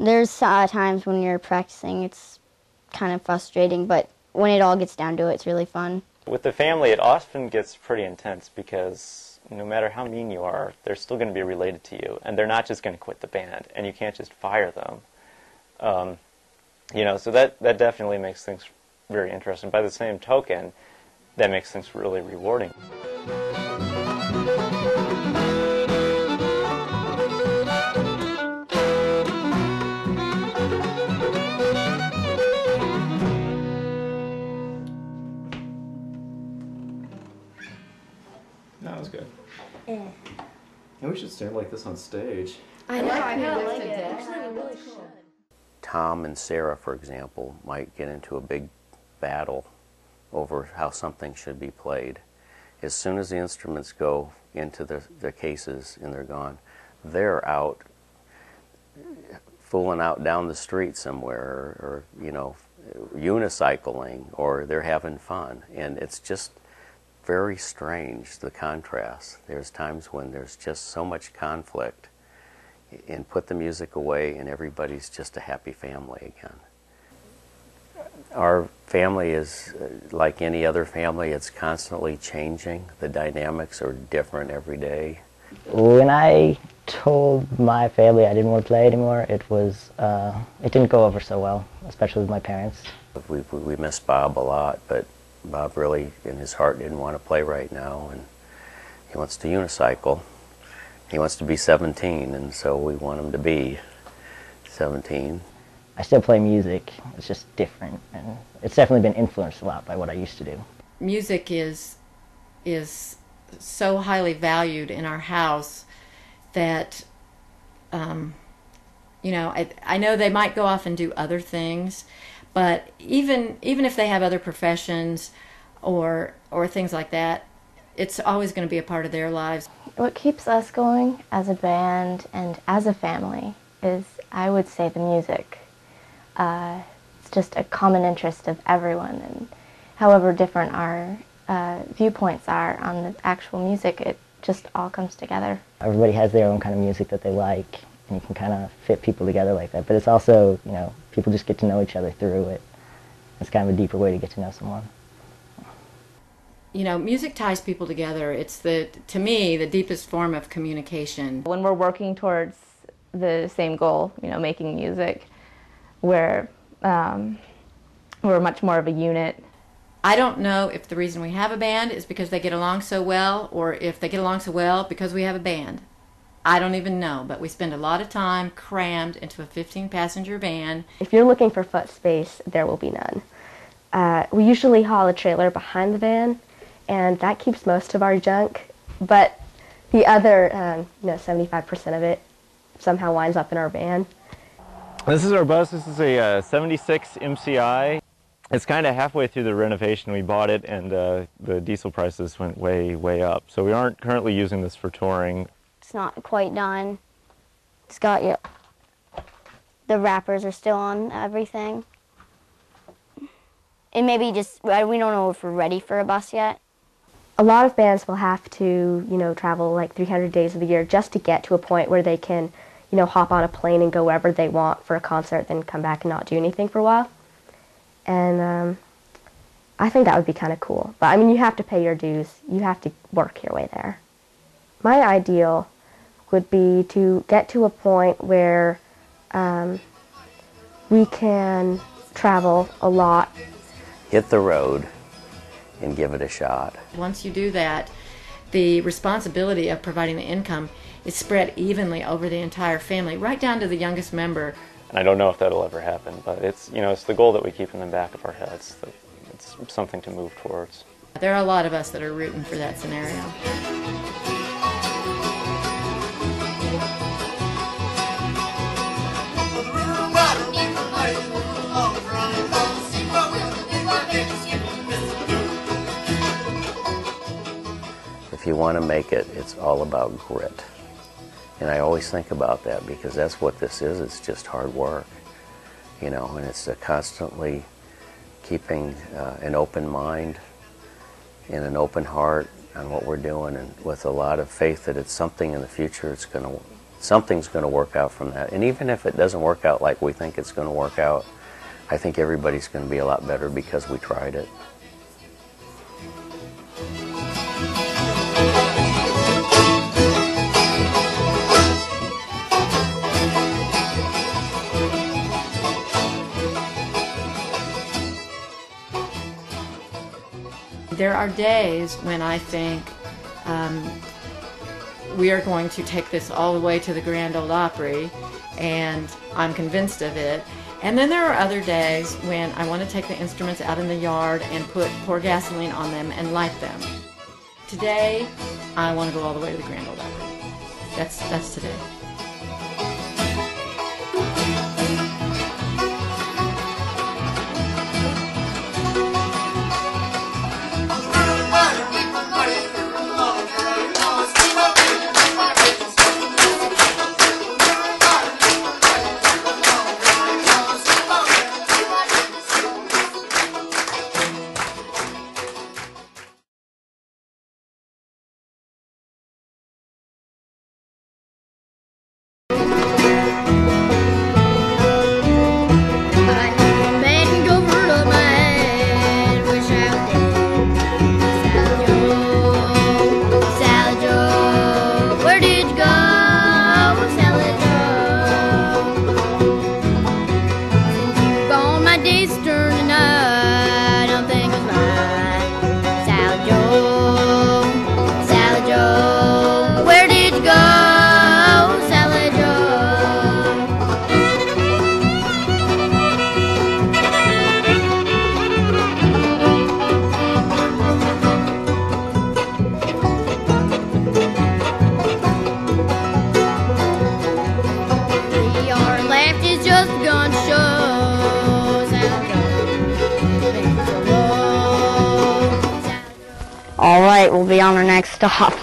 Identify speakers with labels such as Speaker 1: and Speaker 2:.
Speaker 1: There's times when you're practicing, it's kind of frustrating, but when it all gets down to it, it's really fun.
Speaker 2: With the family, it often gets pretty intense because no matter how mean you are, they're still going to be related to you, and they're not just going to quit the band, and you can't just fire them. So that definitely makes things very interesting. By the same token, that makes things really rewarding.
Speaker 3: That was good.
Speaker 4: Yeah.
Speaker 3: And we should stand like this on stage.
Speaker 4: I know, I kind of like it.
Speaker 5: Actually, we really should.
Speaker 6: Tom and Sarah, for example, might get into a big battle over how something should be played. As soon as the instruments go into their cases and they're gone, they're out fooling out down the street somewhere, or unicycling, or they're having fun. And it's just very strange, the contrast. There's times when there's just so much conflict, and put the music away and everybody's just a happy family again. Our family is like any other family. It's constantly changing. The dynamics are different every day.
Speaker 7: When I told my family I didn't want to play anymore, it didn't go over so well, especially with my parents.
Speaker 6: We miss Bob a lot, but Bob really, in his heart, didn't want to play right now, and he wants to unicycle. He wants to be 17, and so we want him to be 17.
Speaker 7: I still play music, it's just different, and it's definitely been influenced a lot by what I used to do.
Speaker 5: Music is so highly valued in our house that, I know they might go off and do other things, but even if they have other professions or things like that, it's always going to be a part of their lives.
Speaker 4: What keeps us going as a band and as a family is, I would say, the music. It's just a common interest of everyone, and however different our viewpoints are on the actual music, it just all comes together.
Speaker 7: Everybody has their own kind of music that they like, and you can kind of fit people together like that. But it's also, people just get to know each other through it. It's kind of a deeper way to get to know someone.
Speaker 5: Music ties people together. It's to me, the deepest form of communication.
Speaker 8: When we're working towards the same goal, making music, we're much more of a unit.
Speaker 5: I don't know if the reason we have a band is because they get along so well, or if they get along so well because we have a band. I don't even know, but we spend a lot of time crammed into a 15-passenger van.
Speaker 4: If you're looking for foot space, there will be none. We usually haul a trailer behind the van, and that keeps most of our junk, but the other 75% of it somehow winds up in our van.
Speaker 2: This is our bus. This is a 76 MCI. It's kind of halfway through the renovation. We bought it, and the diesel prices went way, way up. So we aren't currently using this for touring.
Speaker 1: It's not quite done. It's got the wrappers are still on everything. And maybe we don't know if we're ready for a bus yet.
Speaker 4: A lot of bands will have to, travel like 300 days of the year just to get to a point where they can, hop on a plane and go wherever they want for a concert, then come back and not do anything for a while. And I think that would be kind of cool. But, you have to pay your dues. You have to work your way there. My ideal would be to get to a point where we can travel a lot.
Speaker 6: Hit the road and give it a shot.
Speaker 5: Once you do that, the responsibility of providing the income is spread evenly over the entire family, right down to the youngest member.
Speaker 2: And I don't know if that'll ever happen, but it's it's the goal that we keep in the back of our heads. That it's something to move towards.
Speaker 5: There are a lot of us that are rooting for that scenario.
Speaker 6: If you want to make it, it's all about grit. And I always think about that because that's what this is. It's just hard work, and it's constantly keeping an open mind and an open heart on what we're doing, and with a lot of faith that it's something in the future it's going to something's going to work out from that. And even if it doesn't work out like we think it's going to work out, I think everybody's going to be a lot better because we tried it.
Speaker 5: There are days when I think we are going to take this all the way to the Grand Ole Opry, and I'm convinced of it. And then there are other days when I want to take the instruments out in the yard and pour gasoline on them and light them. Today, I want to go all the way to the Grand Ole Opry. That's today.
Speaker 1: All right, we'll be on our next stop.